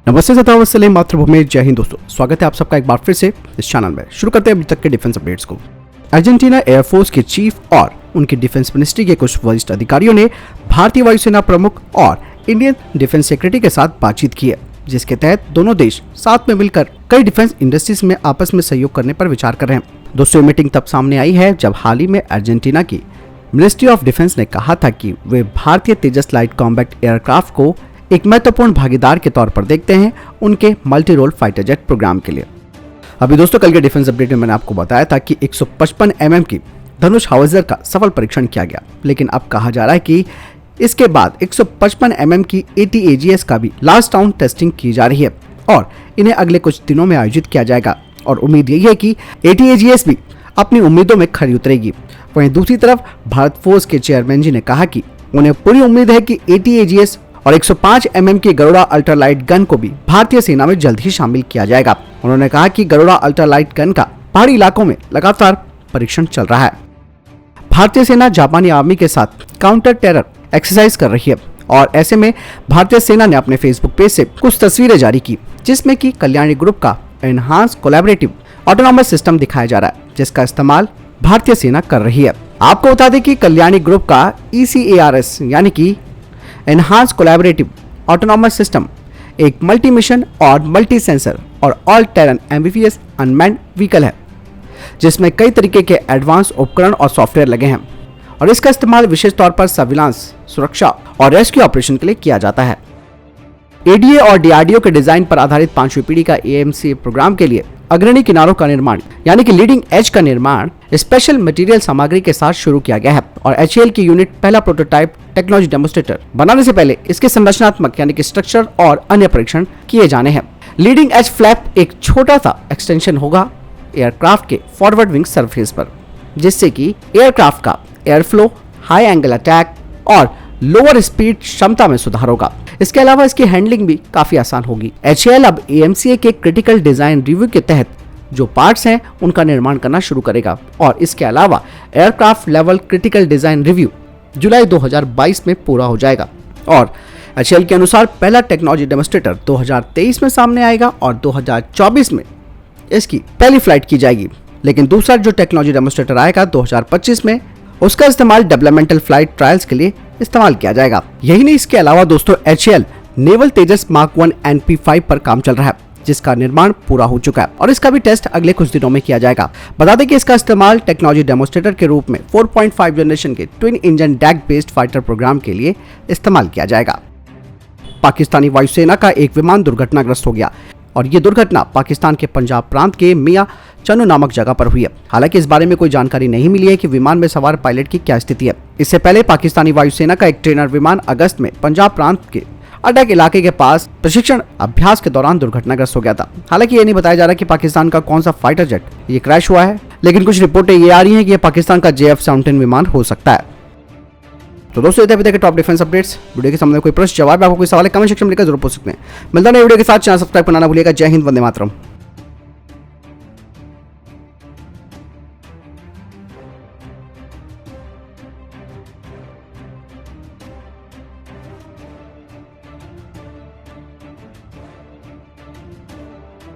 नमस्ते सतावसले मातृभूमि, जय हिंद दोस्तों। स्वागत है आप सबका एक बार फिर से इस चैनल में। शुरू करते हैं अभी तक के डिफेंस अपडेट्स को। अर्जेंटीना एयरफोर्स के चीफ और उनकी डिफेंस मिनिस्ट्री के कुछ वरिष्ठ अधिकारियों ने भारतीय वायुसेना प्रमुख और इंडियन डिफेंस सेक्रेटरी के साथ बातचीत की है, जिसके तहत दोनों देश साथ में मिलकर कई डिफेंस इंडस्ट्रीज में आपस में सहयोग करने पर विचार कर रहे हैं। दोस्तों, मीटिंग तब सामने आई है जब हाल ही में अर्जेंटीना की मिनिस्ट्री ऑफ डिफेंस ने कहा था कि वे भारतीय तेजस लाइट कॉम्बैट एयरक्राफ्ट को एक महत्वपूर्ण भागीदार के तौर पर देखते हैं उनके multi role fighter jet programme के लिए। अभी दोस्तों, कल के डिफेंस अपडेट में मैंने आपको बताया था कि 155 mm की धनुष हाउसर का सफल परीक्षण किया गया, लेकिन अब कहा जा रहा है कि इसके बाद 155 mm की ATAGS का भी लास्ट राउंड टेस्टिंग की जा रही है और इन्हें अगले कुछ दिनों में आयोजित किया जाएगा और उम्मीद यही है कि ATAGS भी अपनी उम्मीदों में खरी उतरेगी। वहीं दूसरी तरफ भारत फोर्स के चेयरमैन जी ने कहा कि उन्हें पूरी उम्मीद है कि ATAGS और 105 mm की गरुड़ा अल्ट्रालाइट गन को भी भारतीय सेना में जल्द ही शामिल किया जाएगा। उन्होंने कहा कि गरुड़ा अल्ट्रालाइट गन का पहाड़ी इलाकों में लगातार परीक्षण चल रहा है। भारतीय सेना जापानी आर्मी के साथ काउंटर टेरर एक्सरसाइज कर रही है और ऐसे में भारतीय सेना ने अपने फेसबुक पेज से कुछ तस्वीरें जारी की, जिसमें कि कल्याणी ग्रुप का एनहांस कोलैबोरेटिव ऑटोनॉमस सिस्टम दिखाया जा रहा है, जिसका इस्तेमाल भारतीय सेना कर रही है। आपको बता दें कि कल्याणी ग्रुप का ECARS यानी कि एनहांस कोलैबोरेटिव ऑटोनॉमस सिस्टम एक मल्टी मिशन और मल्टी सेंसर और all terrain amphibious unmanned vehicle है, जिसमें कई तरीके के एडवांस उपकरण और सॉफ्टवेयर लगे हैं और इसका इस्तेमाल विशेष तौर पर सर्विलांस, सुरक्षा और रेस्क्यू ऑपरेशन के लिए किया जाता है। ADA और DRDO के डिजाइन पर आधारित 5वीं पीढ़ी का AMC प्रोग्राम के लिए अग्रणी किनारों का निर्माण यानी कि लीडिंग एज का निर्माण स्पेशल मटेरियल सामग्री के साथ शुरू किया गया है और HAL की यूनिट पहला प्रोटोटाइप टेक्नोलॉजी डेमोन्स्ट्रेटर बनाने से पहले इसके संरचनात्मक यानी कि स्ट्रक्चर और अन्य परीक्षण किए जाने हैं। लीडिंग एज फ्लैप एक छोटा सा एक्सटेंशन होगा एयरक्राफ्ट के फॉरवर्ड विंग सरफेस पर, जिससे कि एयरक्राफ्ट का air flow, high angle attack और लोअर स्पीड क्षमता में सुधार होगा। इसके अलावा इसकी हैंडलिंग भी काफी आसान होगी। HAL अब AMCA के क्रिटिकल डिजाइन रिव्यू के तहत जो पार्ट्स हैं उनका निर्माण करना शुरू करेगा और इसके अलावा aircraft level critical design review जुलाई 2022 में पूरा हो जाएगा और HAL के अनुसार पहला टेक्नोलॉजी डेमोन्स्ट्रेटर 2023 में सामने आएगा और 2024 में इसकी पहली फ्लाइट की जाएगी, लेकिन दूसरा जो टेक्नोलॉजी डेमोन्स्ट्रेटर आएगा 2025 में, उसका इस्तेमाल डेवलपमेंटल फ्लाइट ट्रायल्स के लिए इस्तेमाल किया जाएगा। यही नहीं, इसके अलावा दोस्तों HAL नेवल तेजस मार्क 1 NP5 पर काम चल रहा है, जिसका निर्माण पूरा हो चुका है और इसका भी टेस्ट अगले कुछ दिनों में किया जाएगा। बता दें कि इसका इस्तेमाल टेक्नोलॉजी डेमोन्स्ट्रेटर के रूप में 4.5 जनरेशन के twin engine deck based fighter programme के लिए इस्तेमाल किया जाएगा। पाकिस्तानी वायुसेना का एक विमान दुर्घटनाग्रस्त हो गया और ये दुर्घटना पाकिस्तान के पंजाब प्रांत के मियां चन्नू नामक जगह पर हुई है। हालांकि इस बारे में कोई जानकारी नहीं मिली है कि विमान में सवार पायलट की क्या स्थिति है। इससे पहले पाकिस्तानी वायुसेना का एक ट्रेनर विमान अगस्त में पंजाब प्रांत के अटक इलाके के पास प्रशिक्षण अभ्यास के दौरान दुर्घटनाग्रस्त हो गया था। हालांकि ये नहीं बताया जा रहा कि पाकिस्तान का कौन सा फाइटर जेट ये क्रैश हुआ है, लेकिन कुछ रिपोर्टें ये आ रही हैं कि यह पाकिस्तान का JF-17 विमान हो सकता है। तो दोस्तों, इधर अभी तक टॉप डिफेंस अपडेट्स। वीडियो के सामने कोई प्रश्न, जवाब, आपको कोई सवाल है कमेंट सेक्शन में लिखकर जरूर पूछ सकते हैं। मिलता है वीडियो के साथ। चैनल सब्सक्राइब करना ना भूलिएगा। जय हिंद, वंदे मातरम।